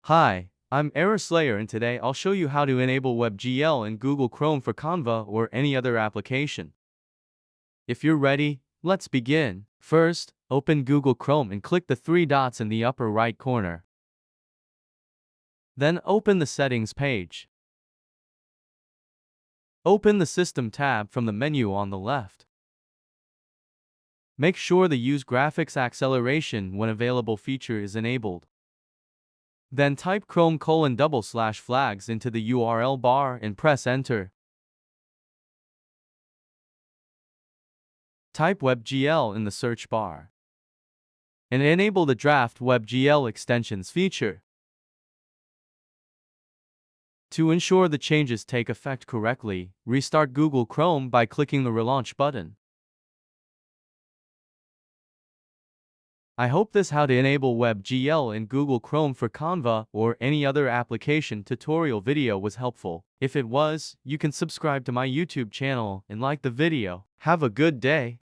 Hi, I'm Error Slayer and today I'll show you how to enable WebGL in Google Chrome for Canva or any other application. If you're ready, let's begin. First, open Google Chrome and click the three dots in the upper right corner. Then open the Settings page. Open the System tab from the menu on the left. Make sure the Use Graphics Acceleration when available feature is enabled. Then type Chrome:/flags into the URL bar and press Enter. Type WebGL in the search bar. And enable the Draft WebGL Extensions feature. To ensure the changes take effect correctly, restart Google Chrome by clicking the Relaunch button. I hope this how to enable WebGL in Google Chrome for Canva or any other application tutorial video was helpful. If it was, you can subscribe to my YouTube channel and like the video. Have a good day.